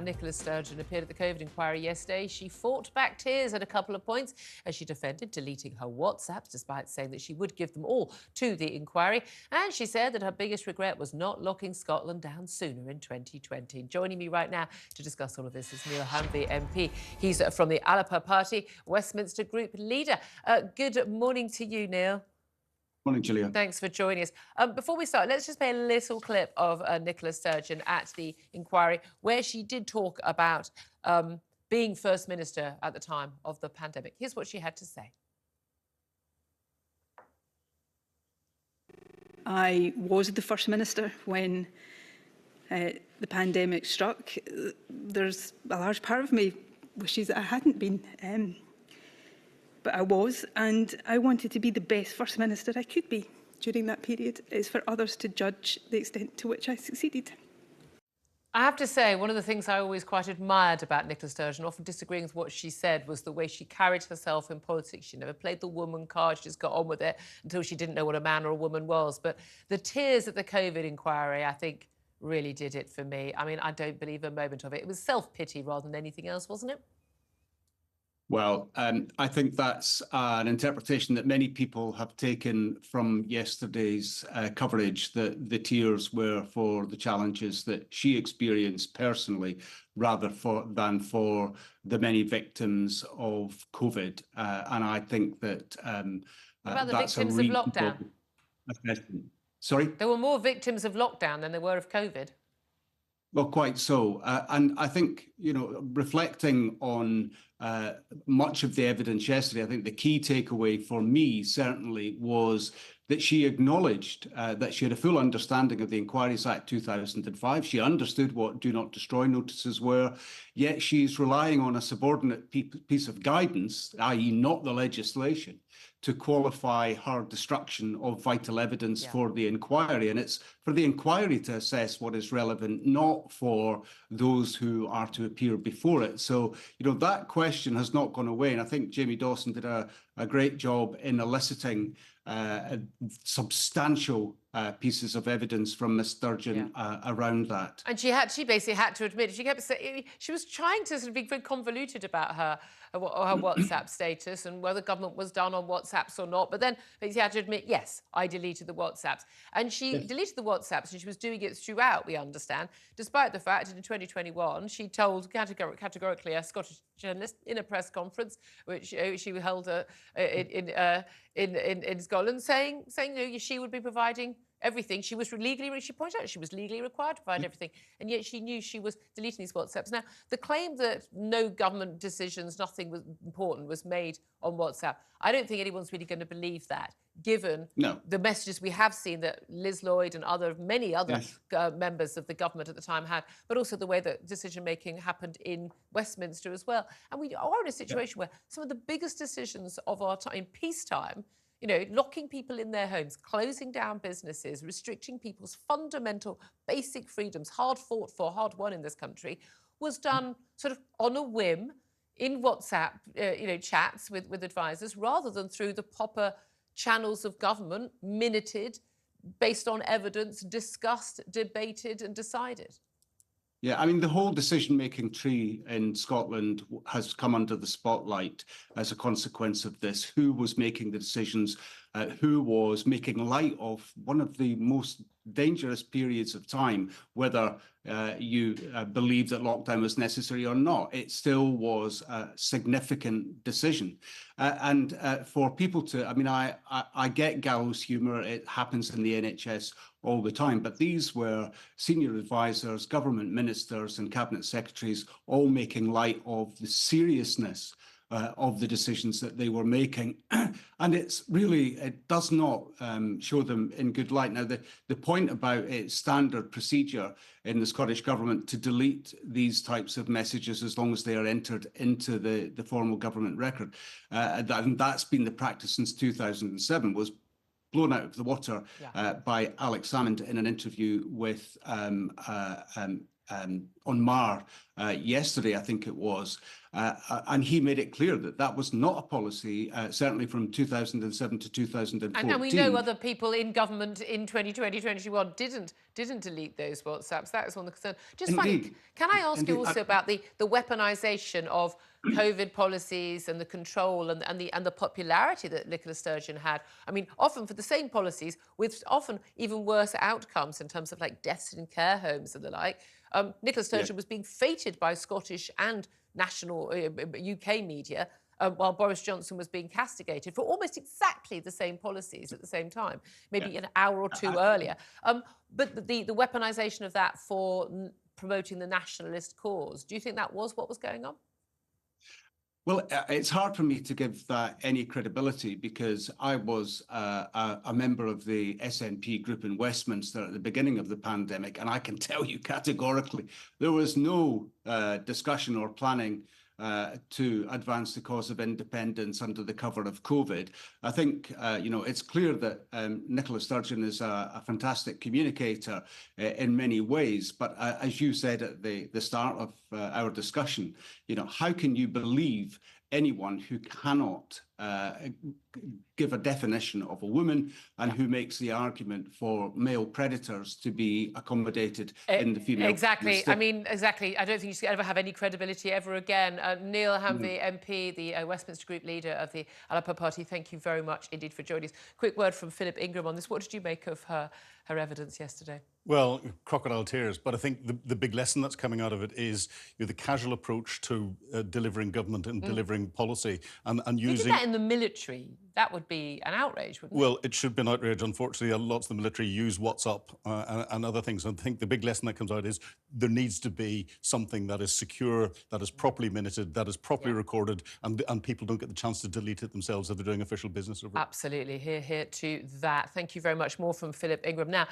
Nicola Sturgeon appeared at the COVID inquiry yesterday. She fought back tears at a couple of points as she defended deleting her WhatsApps, despite saying that she would give them all to the inquiry. And she said that her biggest regret was not locking Scotland down sooner in 2020. Joining me right now to discuss all of this is Neil Hanvey MP. He's from the Alapa Party, Westminster Group leader. Good morning to you, Neil. Morning, Julia. Thanks for joining us. Before we start, let's just play a little clip of Nicola Sturgeon at the inquiry where she did talk about being First Minister at the time of the pandemic. Here's what she had to say. I was the First Minister when the pandemic struck. There's a large part of me wishes that I hadn't been. But I was, and I wanted to be the best First Minister I could be during that period. It's for others to judge the extent to which I succeeded. I have to say, one of the things I always quite admired about Nicola Sturgeon, often disagreeing with what she said, was the way she carried herself in politics. She never played the woman card. She just got on with it until she didn't know what a man or a woman was. But the tears at the COVID inquiry, I think, really did it for me. I mean, I don't believe a moment of it. It was self-pity rather than anything else, wasn't it? Well, I think that's an interpretation that many people have taken from yesterday's coverage, that the tears were for the challenges that she experienced personally, rather than for the many victims of COVID. And I think that what about the that's victims of lockdown? Assessment. Sorry? There were more victims of lockdown than there were of COVID. Well, quite so. And I think, reflecting on much of the evidence yesterday, I think the key takeaway for me certainly was that she acknowledged that she had a full understanding of the Inquiries Act 2005. She understood what Do Not Destroy notices were, yet she's relying on a subordinate piece of guidance, i.e. not the legislation, to qualify her destruction of vital evidence for the inquiry. And it's for the inquiry to assess what is relevant, not for those who are to appear before it. So, that question has not gone away. And I think Jamie Dawson did a great job in eliciting substantial pieces of evidence from Ms. Sturgeon around that. And she basically had to admit, she kept saying, she was trying to sort of be very convoluted about her WhatsApp status and whether government was done on WhatsApps or not. But then she had to admit, yes, I deleted the WhatsApps. And she deleted the WhatsApps and she was doing it throughout, we understand, despite the fact that in 2021, she told categorically a Scottish journalist in a press conference, which she held in Scotland, saying she would be providing everything. She pointed out she was legally required to provide everything, and yet she knew she was deleting these WhatsApps. Now, the claim that no government decisions, nothing was important, was made on WhatsApp, I don't think anyone's really going to believe that, given the messages we have seen that Liz Lloyd and many other members of the government at the time had, but also the way that decision-making happened in Westminster as well. And we are in a situation where some of the biggest decisions of our time, in peacetime, locking people in their homes, closing down businesses, restricting people's fundamental basic freedoms, hard fought for, hard won in this country, was done sort of on a whim in WhatsApp, chats with advisors, rather than through the proper channels of government, minuted, based on evidence, discussed, debated and decided. Yeah, I mean, the whole decision-making tree in Scotland has come under the spotlight as a consequence of this. Who was making the decisions? Who was making light of one of the most dangerous periods of time, whether you believe that lockdown was necessary or not? It still was a significant decision. And for people to, I get gallows humour. It happens in the NHS all the time. But these were senior advisors, government ministers and cabinet secretaries all making light of the seriousness of the decisions that they were making. And it does not show them in good light. Now, the point about its standard procedure in the Scottish Government to delete these types of messages as long as they are entered into the formal government record, and that's been the practice since 2007, was blown out of the water by Alex Salmond in an interview with on Mar yesterday, I think it was, and he made it clear that that was not a policy, certainly from 2007 to 2014. And we know other people in government in 2020, 2021 didn't delete those WhatsApps. That was one of the concerns. Just finally, can I ask you also about the weaponisation of COVID policies and the control and the popularity that Nicola Sturgeon had? I mean, often for the same policies with often even worse outcomes in terms of like deaths in care homes and the like. Nicola Sturgeon was being feted by Scottish and national UK media while Boris Johnson was being castigated for almost exactly the same policies at the same time, maybe an hour or two earlier. But the weaponisation of that for promoting the nationalist cause, do you think that was what was going on? Well, it's hard for me to give that any credibility because I was a member of the SNP group in Westminster at the beginning of the pandemic, and I can tell you categorically there was no discussion or planning to advance the cause of independence under the cover of COVID. I think, it's clear that Nicola Sturgeon is a fantastic communicator in many ways. But as you said at the start of our discussion, how can you believe anyone who cannot give a definition of a woman and who makes the argument for male predators to be accommodated in the female. Exactly. I mean, exactly. I don't think you should ever have any credibility ever again. Neil Hamby, MP, the Westminster Group leader of the Alapa Party, thank you very much indeed for joining us. Quick word from Philip Ingram on this. What did you make of her evidence yesterday? Well, crocodile tears, but I think the big lesson that's coming out of it is the casual approach to delivering government and delivering policy and using... You did that in the military. That would be an outrage, wouldn't it? Well, it should be an outrage. Unfortunately, lots of the military use WhatsApp and other things. And I think the big lesson that comes out is there needs to be something that is secure, that is properly minuted, that is properly recorded, and people don't get the chance to delete it themselves if they're doing official business over it. Absolutely. Hear to that. Thank you very much. More from Philip Ingram. Now,